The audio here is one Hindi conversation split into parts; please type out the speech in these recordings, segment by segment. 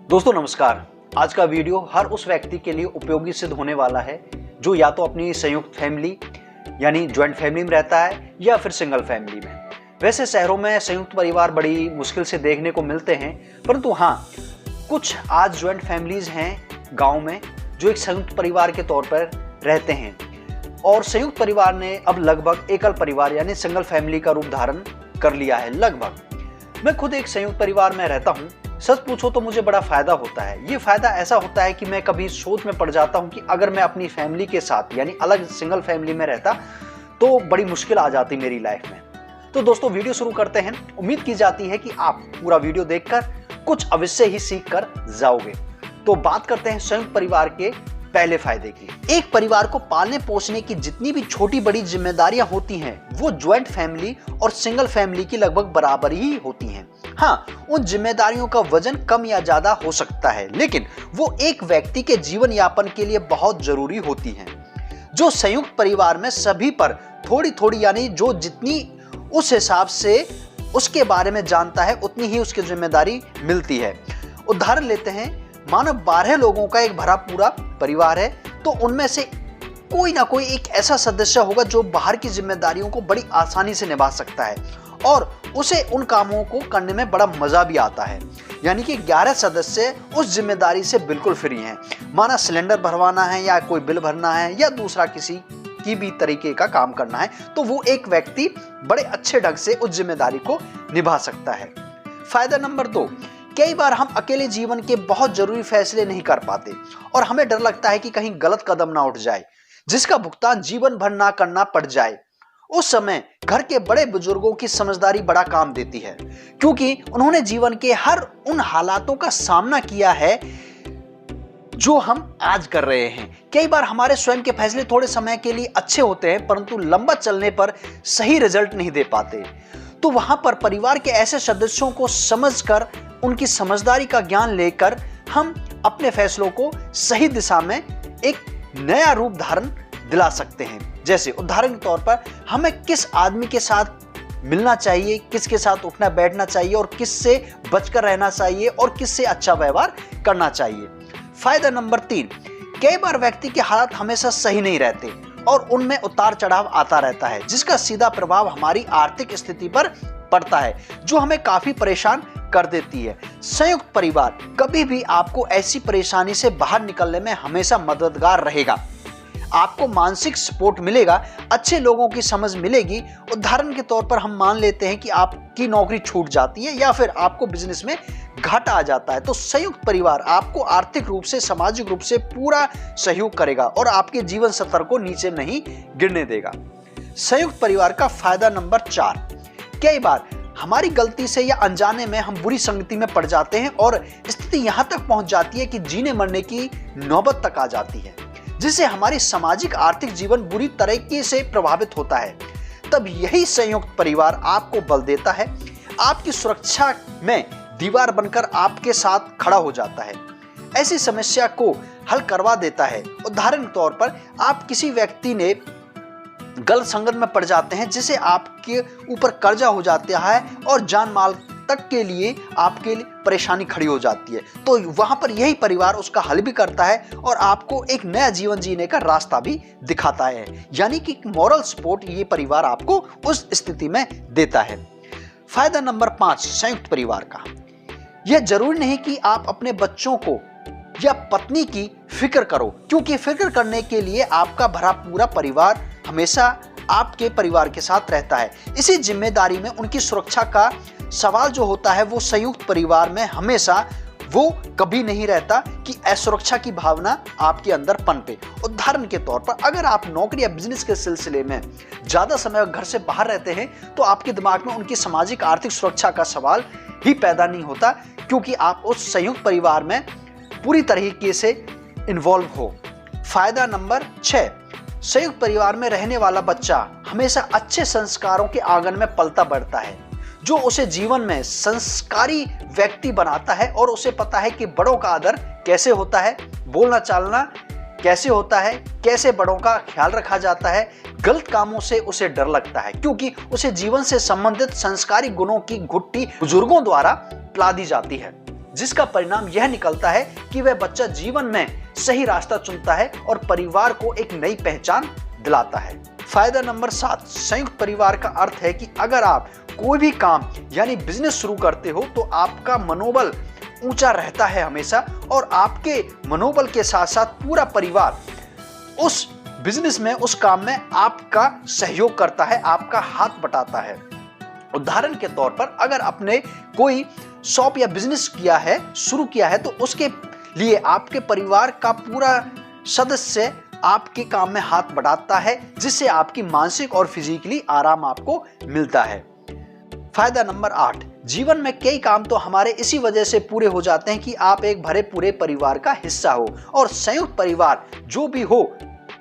दोस्तों नमस्कार। आज का वीडियो हर उस व्यक्ति के लिए उपयोगी सिद्ध होने वाला है जो या तो अपनी संयुक्त फैमिली यानी ज्वाइंट फैमिली में रहता है या फिर सिंगल फैमिली में। वैसे शहरों में संयुक्त परिवार बड़ी मुश्किल से देखने को मिलते हैं, परंतु हाँ, कुछ आज ज्वाइंट फैमिलीज हैं गांव में जो एक संयुक्त परिवार के तौर पर रहते हैं। और संयुक्त परिवार ने अब लगभग एकल परिवार यानी सिंगल फैमिली का रूप धारण कर लिया है। लगभग मैं खुद एक संयुक्त परिवार में रहता हूँ। सच पूछो तो मुझे बड़ा फायदा होता है। ये फायदा ऐसा होता है कि मैं कभी सोच में पड़ जाता हूँ कि अगर मैं अपनी फैमिली के साथ यानी अलग सिंगल फैमिली में रहता तो बड़ी मुश्किल आ जाती मेरी लाइफ में। तो दोस्तों वीडियो शुरू करते हैं। उम्मीद की जाती है कि आप पूरा वीडियो देखकर कुछ अवश्य ही सीख कर जाओगे। तो बात करते हैं संयुक्त परिवार के पहले फायदे की। एक परिवार को पालने पोसने की जितनी भी छोटी बड़ी जिम्मेदारियां होती हैं वो ज्वाइंट फैमिली और सिंगल फैमिली की लगभग बराबर ही होती हैं। हाँ, उन जिम्मेदारियों का वजन कम या ज्यादा हो सकता है, लेकिन वो एक व्यक्ति के जीवन यापन के लिए बहुत जरूरी होती हैं। जो संयुक्त परिवार में सभी पर थोड़ी थोड़ी यानी जो जितनी उस हिसाब से उसके बारे में जानता है उतनी ही उसकी जिम्मेदारी मिलती है। उदाहरण लेते हैं, मानो 12 लोगों का एक भरा पूरा परिवार है तो उनमें से कोई ना कोई एक ऐसा सदस्य होगा जो बाहर की जिम्मेदारियों को बड़ी आसानी से निभा सकता है और उसे उन कामों को करने में बड़ा मजा भी आता है। यानी कि 11 सदस्य उस जिम्मेदारी से बिल्कुल फ्री हैं। माना सिलेंडर भरवाना है या कोई बिल भरना है या दूसरा किसी की भी तरीके का काम करना है तो वो एक व्यक्ति बड़े अच्छे ढंग से उस जिम्मेदारी को निभा सकता है। फायदा नंबर 2, कई बार हम अकेले जीवन के बहुत जरूरी फैसले नहीं कर पाते और हमें डर लगता है कि कहीं गलत कदम ना उठ जाए जिसका भुगतान जीवन भर ना करना पड़ जाए। उस समय घर के बड़े बुजुर्गों की समझदारी बड़ा काम देती है, क्योंकि उन्होंने जीवन के हर उन हालातों का सामना किया है जो हम आज कर रहे हैं। कई बार हमारे स्वयं के फैसले थोड़े समय के लिए अच्छे होते हैं परंतु लंबा चलने पर सही रिजल्ट नहीं दे पाते। तो वहां पर परिवार के ऐसे सदस्यों को समझकर उनकी समझदारी का ज्ञान लेकर हम अपने फैसलों को सही दिशा में एक नया रूप धारण दिला सकते हैं। जैसे उदाहरण के तौर पर हमें किस आदमी के साथ मिलना चाहिए, किसके साथ उठना बैठना चाहिए और किससे बचकर रहना चाहिए और किससे अच्छा व्यवहार करना चाहिए। फायदा नंबर 3, कई बार व्यक्ति के हालात हमेशा सही नहीं रहते और उनमें उतार चढ़ाव आता रहता है जिसका सीधा प्रभाव हमारी आर्थिक स्थिति पर पड़ता है जो हमें काफी परेशान कर देती है। संयुक्त परिवार कभी भी आपको ऐसी परेशानी से बाहर निकलने में हमेशा मददगार रहेगा। आपको मानसिक सपोर्ट मिलेगा, अच्छे लोगों की समझ मिलेगी। उदाहरण के तौर पर हम मान लेते हैं कि आपकी नौकरी छूट जाती है या फिर आपको बिजनेस में घाटा आ जाता है तो संयुक्त परिवार आपको आर्थिक रूप से सामाजिक रूप से पूरा सहयोग करेगा और आपके जीवन स्तर को नीचे नहीं गिरने देगा। संयुक्त परिवार का फायदा नंबर 4, कई बार हमारी गलती से या अनजाने में हम बुरी संगति में पड़ जाते हैं और स्थिति यहां तक पहुंच जाती है कि जीने मरने की नौबत तक आ जाती है जिससे हमारी सामाजिक आर्थिक जीवन बुरी तरीके से प्रभावित होता है। तब यही संयुक्त परिवार आपको बल देता है, आपकी सुरक्षा में दीवार बनकर आपके साथ खड़ा हो जाता है, ऐसी समस्या को हल करवा देता है। उदाहरण के तौर पर आप किसी व्यक्ति ने गलत संगत में पड़ जाते हैं जिससे आपके ऊपर कर्जा हो जाता है और जान माल तक के लिए आपके लिए परेशानी खड़ी हो जाती है तो वहां पर यही परिवार उसका हल भी करता है और आपको एक नया जीवन जीने का रास्ता भी दिखाता है। यानी कि मॉरल सपोर्ट ये परिवार आपको उस स्थिति में देता है। फायदा नंबर 5, संयुक्त परिवार का, यह जरूरी नहीं कि आप अपने बच्चों को या पत्नी की फिक्र करो, क्योंकि फिक्र करने के लिए आपका भरा पूरा परिवार हमेशा आपके परिवार के साथ रहता है। इसी जिम्मेदारी में उनकी सुरक्षा का सवाल जो होता है वो संयुक्त परिवार में हमेशा वो कभी नहीं रहता कि असुरक्षा की भावना आपके अंदर पनपे। उदाहरण के तौर पर अगर आप नौकरी या बिजनेस के सिलसिले में ज्यादा समय घर से बाहर रहते हैं तो आपके दिमाग में उनकी सामाजिक आर्थिक सुरक्षा का सवाल ही पैदा नहीं होता, क्योंकि आप उस संयुक्त परिवार में पूरी तरीके से इन्वॉल्व हो। फायदा नंबर 6, संयुक्त परिवार में रहने वाला बच्चा हमेशा अच्छे संस्कारों के आंगन में पलता बढ़ता है जो उसे जीवन में संस्कारी व्यक्ति बनाता है और उसे पता है कि बड़ों का आदर कैसे होता है, बोलना चालना कैसे होता है, कैसे बड़ों का ख्याल रखा जाता है। गलत कामों से उसे डर लगता है क्योंकि उसे जीवन से संबंधित संस्कारी गुणों की घुट्टी बुजुर्गों द्वारा पिला दी जाती है। जिसका परिणाम यह निकलता है कि वह बच्चा जीवन में सही रास्ता चुनता है और परिवार को एक नई पहचान दिलाता है। फायदा नंबर 7, संयुक्त परिवार का अर्थ है कि अगर आप कोई भी काम यानी बिजनेस शुरू करते हो तो आपका मनोबल ऊंचा रहता है हमेशा, और आपके मनोबल के साथ साथ पूरा परिवार उस बिजनेस में, उस काम में आपका सहयोग करता है, आपका हाथ बटाता है। उदाहरण के तौर पर अगर आपने कोई शॉप या बिजनेस शुरू किया है तो उसके लिए आपके परिवार का पूरा सदस्य आपके काम में हाथ बढ़ाता है, जिससे आपकी मानसिक और फिजिकली आराम आपको मिलता है। फायदा नंबर 8, जीवन में कई काम तो हमारे इसी वजह से पूरे हो जाते हैं कि आप एक भरे पूरे परिवार का हिस्सा हो, और संयुक्त परिवार जो भी हो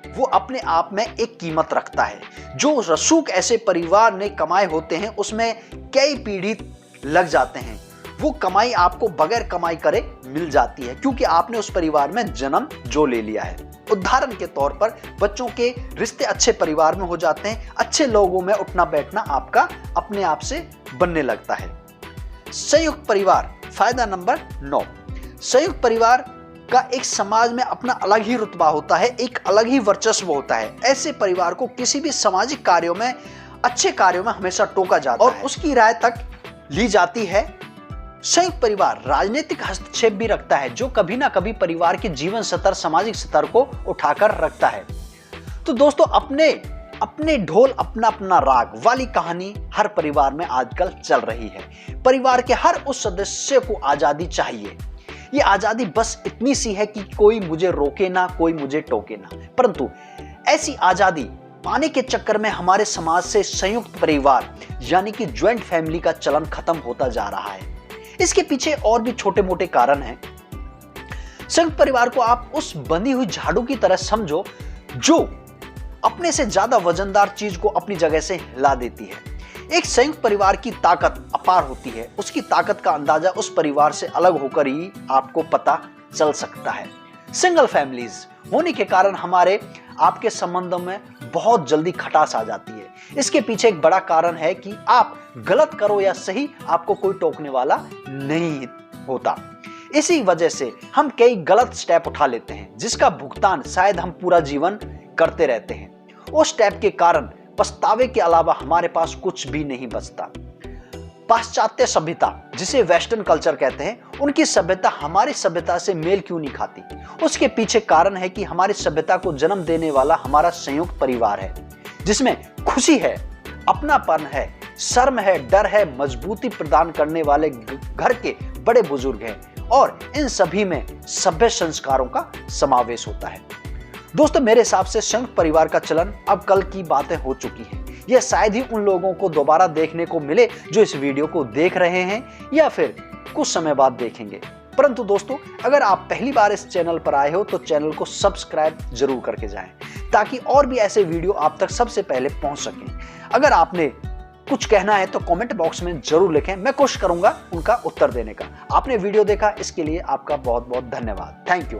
वो अपने आप में एक कीमत रखता है। जो रसूख ऐसे परिवार ने कमाए होते हैं उसमें कई पीढ़ी लग जाते हैं, वो कमाई आपको बगैर कमाई करे मिल जाती है, क्योंकि आपने उस परिवार में जन्म जो ले लिया है। उदाहरण के तौर पर बच्चों के रिश्ते अच्छे परिवार में हो जाते हैं, अच्छे लोगों में उठना बैठना आपका अपने आप से बनने लगता है। संयुक्त परिवार, फायदा नंबर 9, संयुक्त परिवार का एक समाज में अपना अलग ही रुतबा होता है, एक अलग ही वर्चस्व होता है। ऐसे परिवार को किसी भी सामाजिक कार्यों में, अच्छे कार्यों में हमेशा टोका जाता है और उसकी राय तक ली जाती है। संयुक्त परिवार राजनीतिक हस्तक्षेप भी रखता है, जो कभी ना कभी परिवार के जीवन स्तर, सामाजिक स्तर को उठाकर रखता है। तो दोस्तों, अपने ढोल अपना अपना राग वाली कहानी हर परिवार में आजकल चल रही है। परिवार के हर उस सदस्य को आजादी चाहिए। ये आजादी बस इतनी सी है कि कोई मुझे रोके ना, कोई मुझे टोके ना। परंतु ऐसी आजादी पाने के चक्कर में हमारे समाज से संयुक्त परिवार यानी कि ज्वाइंट फैमिली का चलन खत्म होता जा रहा है। इसके पीछे और भी छोटे मोटे कारण हैं। संयुक्त परिवार को आप उस बंधी हुई झाड़ू की तरह समझो जो अपने से ज्यादा वजनदार चीज को अपनी जगह से हिला देती है। एक संयुक्त परिवार की ताकत अपार होती है। उसकी ताकत का अंदाजा उस परिवार से अलग होकर ही आपको पता चल सकता है। सिंगल फैमिलीज होने के कारण हमारे आपके संबंधों में बहुत जल्दी खटास आ जाती है। इसके पीछे एक बड़ा कारण है कि आप गलत करो या सही, आपको कोई टोकने वाला नहीं होता। इसी वजह से हम कई गलत स्टेप उठा लेते हैं, जिसका भुगतान शायद हम पूरा जीवन करते रहते हैं। उस स्टेप के कारण पछतावे के अलावा हमारे पास कुछ भी नहीं बचता। पाश्चात्य सभ्यता, जिसे वेस्टर्न कल्चर कहते हैं, उनकी सभ्यता हमारी सभ्यता से मेल क्यों नहीं खाती? उसके पीछे कारण है कि हमारी सभ्यता को जन्म देने वाला हमारा संयुक्त परिवार है, जिसमें खुशी है, अपनापन है, शर्म है, डर है, मजबूती प्रदान करने वाले घर के बड़े बुजुर्ग हैं, और इन सभी में सभ्य संस्कारों का समावेश होता है। दोस्तों, मेरे हिसाब से संयुक्त परिवार का चलन अब कल की बातें हो चुकी हैं। यह शायद ही उन लोगों को दोबारा देखने को मिले जो इस वीडियो को देख रहे हैं या फिर कुछ समय बाद देखेंगे। परंतु दोस्तों, अगर आप पहली बार इस चैनल पर आए हो तो चैनल को सब्सक्राइब जरूर करके जाएं, ताकि और भी ऐसे वीडियो आप तक सबसे पहले पहुंच सकें। अगर आपने कुछ कहना है तो कमेंट बॉक्स में जरूर लिखें, मैं कोशिश करूंगा उनका उत्तर देने का। आपने वीडियो देखा, इसके लिए आपका बहुत बहुत धन्यवाद। Thank you.